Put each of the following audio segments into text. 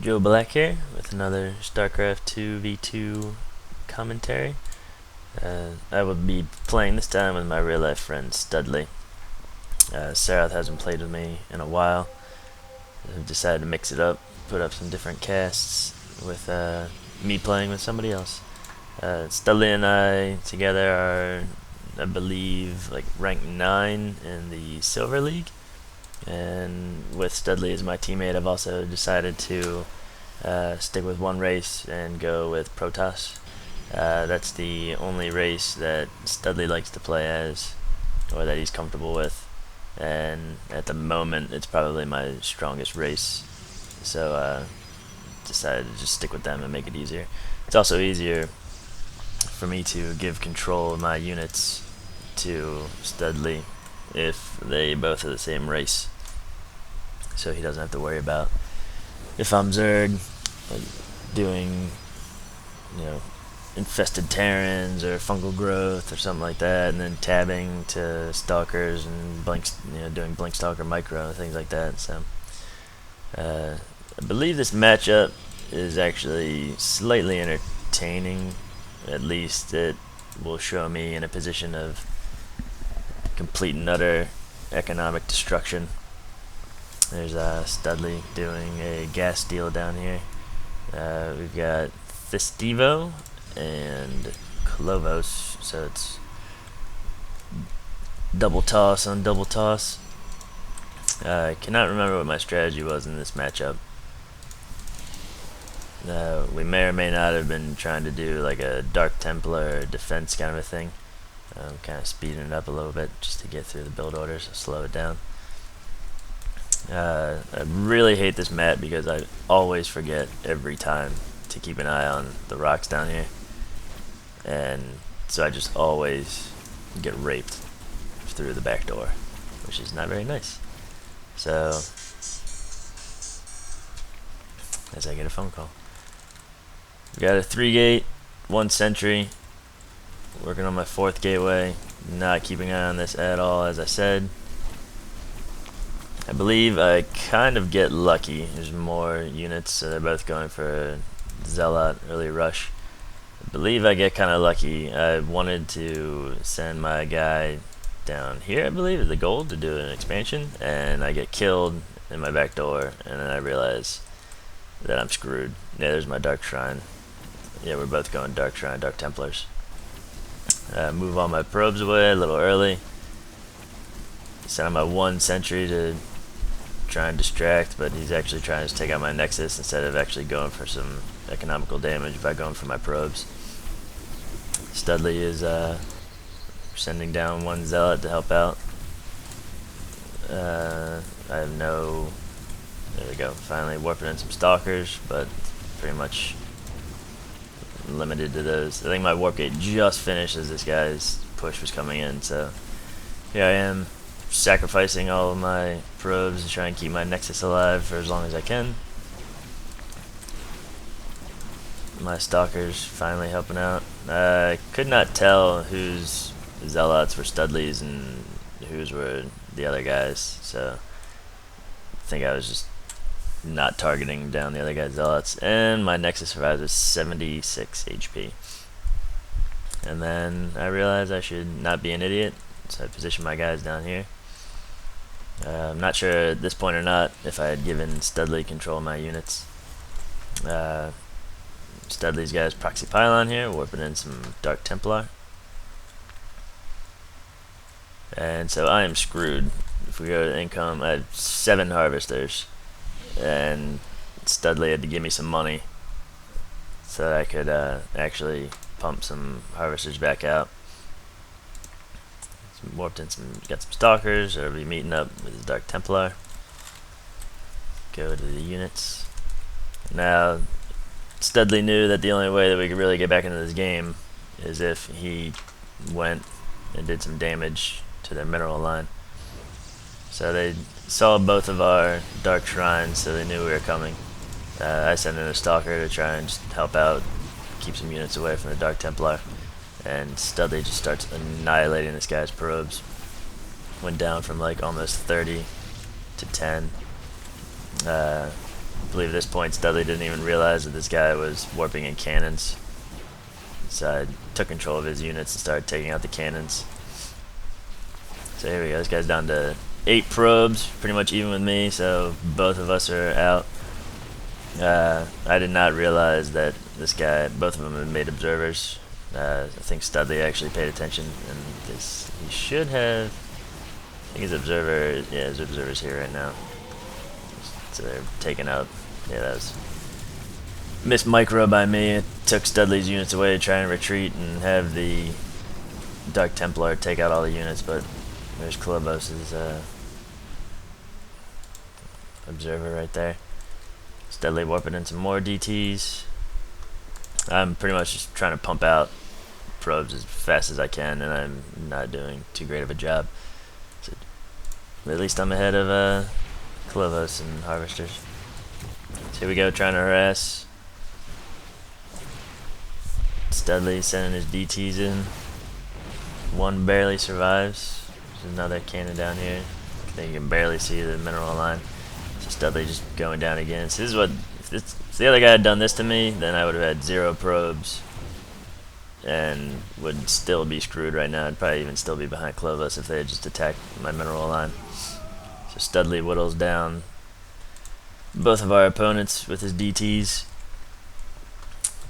Joe Black here with another StarCraft 2v2 commentary. I will be playing this time with my real life friend Studley. Sarath hasn't played with me in a while. I've decided to mix it up, put up some different casts with me playing with somebody else. Studley and I together are, I believe, like rank 9 in the Silver League. And with Studley as my teammate, I've also decided to stick with one race and go with Protoss. That's the only race that Studley likes to play as, or that he's comfortable with. And at the moment, it's probably my strongest race. So decided to just stick with them and make it easier. It's also easier for me to give control of my units to Studley if they both are the same race, so he doesn't have to worry about if I'm Zerg doing, infested Terrans or fungal growth or something like that, and then tabbing to stalkers and blinks, doing blink stalker micro things like that. So I believe this matchup is actually slightly entertaining. At least it will show me in a position of complete and utter economic destruction. There's Studley doing a gas deal down here. We've got Festivo and Clovos, so it's double toss on double toss. I cannot remember what my strategy was in this matchup. We may or may not have been trying to do like a Dark Templar defense kind of a thing. I'm kind of speeding it up a little bit just to get through the build orders, so slow it down. I really hate this map because I always forget every time to keep an eye on the rocks down here, and so I just always get raped through the back door, which is not very nice. So as I get a phone call, we got a 3-gate, 1 sentry, working on my 4th gateway, not keeping an eye on this at all, as I said. I believe I kind of get lucky. There's more units, so they're both going for a Zealot early rush. I believe I get kind of lucky. I wanted to send my guy down here, I believe, at the gold to do an expansion, and I get killed in my back door, and then I realize that I'm screwed. Yeah, there's my Dark Shrine. Yeah, we're both going Dark Shrine, Dark Templars. Move all my probes away a little early. Send out my 1 sentry to try and distract, but he's actually trying to take out my Nexus instead of actually going for some economical damage by going for my probes. Studley is sending down 1 Zealot to help out. I have no... There we go. Finally warping in some Stalkers, but pretty much limited to those. I think my warp gate just finished as this guy's push was coming in, so here I am sacrificing all of my probes to try and keep my Nexus alive for as long as I can. My Stalkers finally helping out. I could not tell whose Zealots were Studley's and whose were the other guys, so I think I was just not targeting down the other guy's Zealots, and my Nexus survives with 76 HP. And then I realized I should not be an idiot, so I positioned my guys down here. I'm not sure at this point or not if I had given Studley control of my units. Studley's got his Proxy Pylon here, warping in some Dark Templar. And so I am screwed. If we go to income, I have 7 harvesters, and Studley had to give me some money so that I could actually pump some harvesters back out. Warped in got some Stalkers, or be meeting up with the Dark Templar. Go to the units. Now, Studley knew that the only way that we could really get back into this game is if he went and did some damage to their mineral line. So they saw both of our Dark Shrines, so they knew we were coming. I sent in a Stalker to try and just help out, keep some units away from the Dark Templar, and Studley just starts annihilating this guy's probes. Went down from like almost 30 to 10. I believe at this point Studley didn't even realize that this guy was warping in cannons. So I took control of his units and started taking out the cannons. So here we go, this guy's down to 8 probes, pretty much even with me, so both of us are out. I did not realize that this guy, both of them had made observers. I think Studley actually paid attention, and he should have, I think his observer, yeah, his observer's here right now. So they're taking out, yeah, that was missed micro by me. It took Studley's units away to try and retreat and have the Dark Templar take out all the units, but there's Colobos's observer right there. Studley warping in some more DTs. I'm pretty much just trying to pump out probes as fast as I can, and I'm not doing too great of a job. So at least I'm ahead of Colobos and Harvesters. So here we go, trying to harass. Studley sending his DTs in. One barely survives. There's another cannon down here. I think you can barely see the mineral line. So Studley just going down again. So this is what, if the other guy had done this to me, then I would have had 0 probes and would still be screwed right now. I'd probably even still be behind Clovis if they had just attacked my mineral line. So Studley whittles down both of our opponents with his DTs.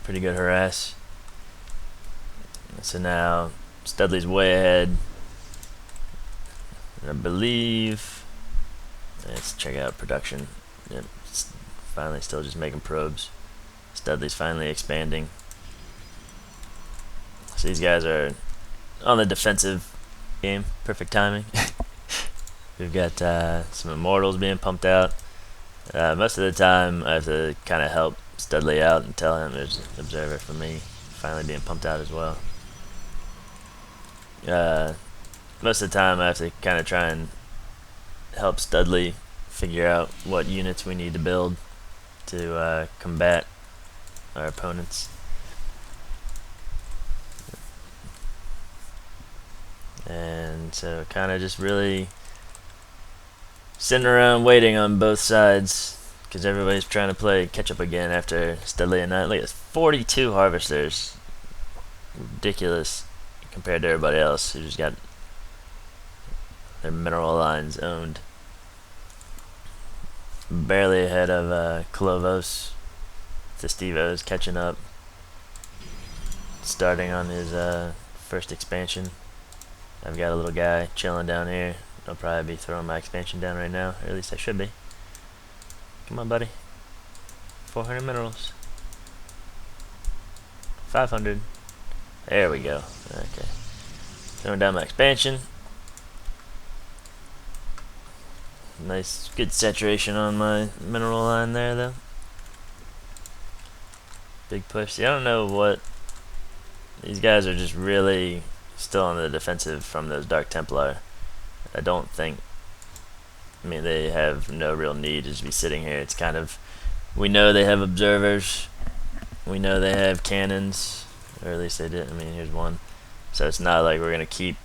Pretty good harass. So now Studley's way ahead. And I believe, let's check out production. Yep, it's finally still just making probes. Studley's finally expanding. So these guys are on the defensive game. Perfect timing. We've got some immortals being pumped out. Most of the time I have to kind of help Studley out and tell him there's an observer for me finally being pumped out as well. Most of the time I have to kind of try and help Studley figure out what units we need to build to combat our opponents. And so kind of just really sitting around waiting on both sides because everybody's trying to play catch up again after Studley and I. Look, it's 42 harvesters. Ridiculous compared to everybody else who just got their mineral lines owned. Barely ahead of Clovos. Festivo's catching up. Starting on his first expansion. I've got a little guy chilling down here. I'll probably be throwing my expansion down right now, or at least I should be. Come on, buddy. 400 minerals. 500. There we go. Okay. Throwing down my expansion. Nice, good saturation on my mineral line there, though. Big push. See, I don't know what... These guys are just really still on the defensive from those Dark Templar. I don't think... I mean, they have no real need to just be sitting here. It's kind of... We know they have observers. We know they have cannons. Or at least they did. I mean, here's one. So it's not like we're going to keep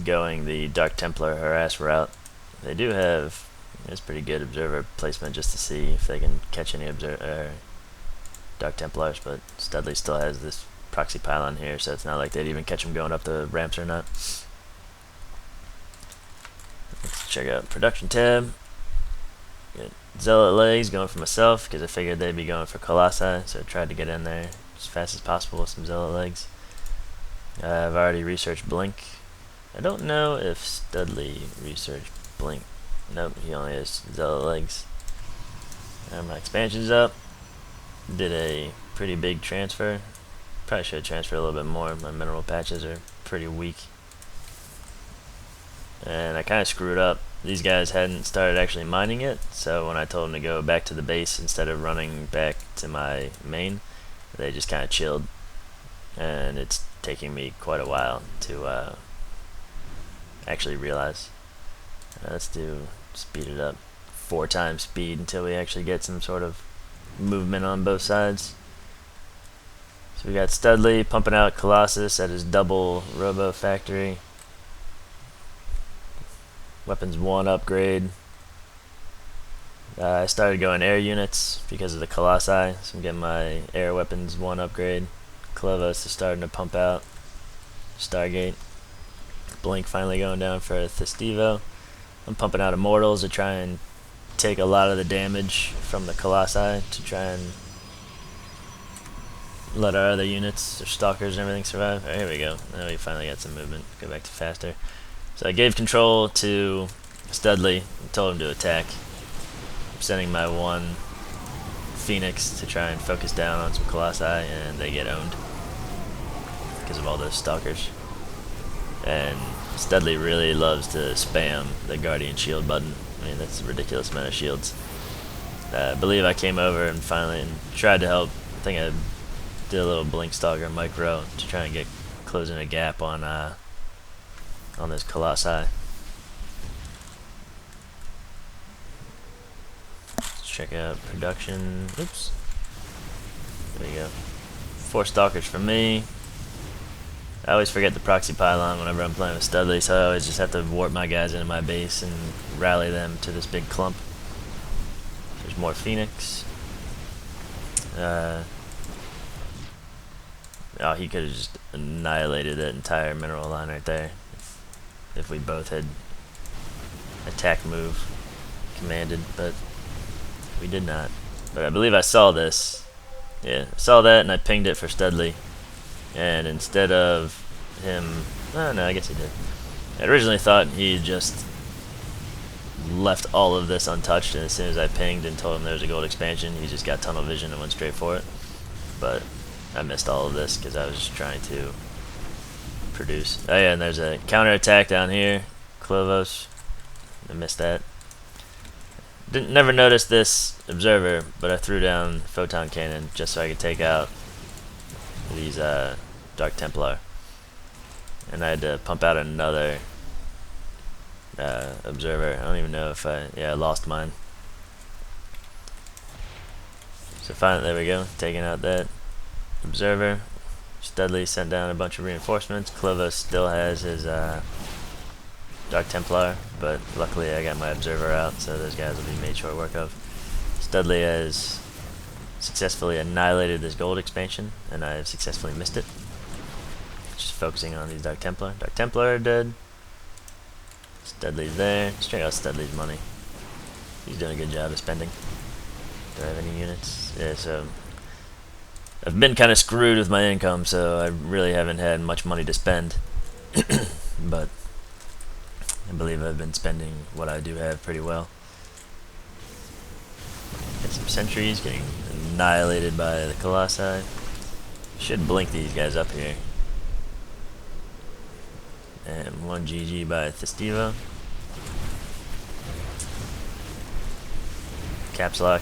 going the Dark Templar harass route. They do have... It's pretty good observer placement just to see if they can catch any Dark Templars, but Studley still has this proxy pylon here, so it's not like they'd even catch them going up the ramps or not. Let's check out production tab. Got Zealot legs going for myself because I figured they'd be going for Colossi, so I tried to get in there as fast as possible with some Zealot legs. I've already researched Blink. I don't know if Studley researched Blink. Nope, he only has Zealot legs. My expansion's up. Did a pretty big transfer. Probably should have transferred a little bit more. My mineral patches are pretty weak. And I kind of screwed up. These guys hadn't started actually mining it, so when I told them to go back to the base instead of running back to my main, they just kind of chilled. And it's taking me quite a while to actually realize. Let's speed it up 4 times speed until we actually get some sort of movement on both sides. So we got Studley pumping out Colossus at his double robo factory. Weapons 1 upgrade. I started going air units because of the Colossi, so I'm getting my air weapons 1 upgrade. Clovos is starting to pump out. Stargate. Blink finally going down for Thestivo. I'm pumping out Immortals to try and take a lot of the damage from the Colossi to try and let our other units, or Stalkers and everything survive. Right, here we go. Now we finally got some movement. Go back to faster. So I gave control to Studley and told him to attack. I'm sending my 1 Phoenix to try and focus down on some Colossi, and they get owned because of all those Stalkers. And Studley really loves to spam the Guardian Shield button. I mean, that's a ridiculous amount of shields. I believe I came over and finally tried to help. I think I did a little Blink Stalker micro to try and get closing a gap on this Colossi. Let's check out production. Oops. There we go. 4 Stalkers for me. I always forget the proxy pylon whenever I'm playing with Studley, so I always just have to warp my guys into my base and rally them to this big clump. There's more Phoenix. Oh, he could have just annihilated that entire mineral line right there if we both had attack move commanded, but we did not. But I believe I saw this. Yeah, I saw that and I pinged it for Studley. And instead of him, oh no, I guess he did. I originally thought he just left all of this untouched, and as soon as I pinged and told him there was a gold expansion, he just got tunnel vision and went straight for it. But I missed all of this because I was just trying to produce. Oh yeah, and there's a counterattack down here. Clovos. I missed that. Never noticed this observer, but I threw down photon cannon just so I could take out these Dark Templar, and I had to pump out another observer. I don't even know if I lost mine. So finally, there we go, taking out that observer. Studley sent down a bunch of reinforcements. Clovis still has his Dark Templar, but luckily I got my observer out, so those guys will be made short work of. Studley has successfully annihilated this gold expansion, and I have successfully missed it. Just focusing on these Dark Templar. Dark Templar are dead. Studley's there. Let's check out Studley's money. He's doing a good job of spending. Do I have any units? Yeah, so I've been kind of screwed with my income, so I really haven't had much money to spend. But I believe I've been spending what I do have pretty well. Got some sentries getting annihilated by the Colossi. Should blink these guys up here. And 1 GG by Thestivo. Caps lock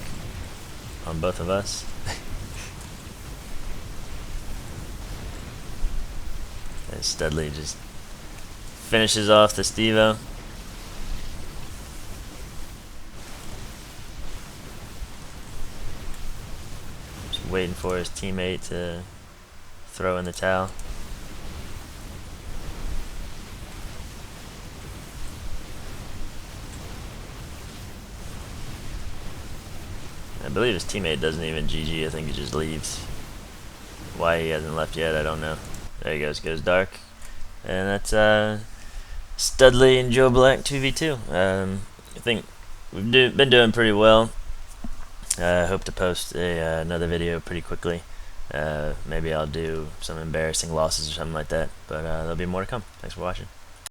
on both of us. And Studley just finishes off Thestivo. Just waiting for his teammate to throw in the towel. I believe his teammate doesn't even GG, I think he just leaves. Why he hasn't left yet, I don't know. There he goes dark. And that's Studley and Joe Black 2v2. I think we've been doing pretty well. I hope to post another video pretty quickly. Maybe I'll do some embarrassing losses or something like that, but there'll be more to come. Thanks for watching.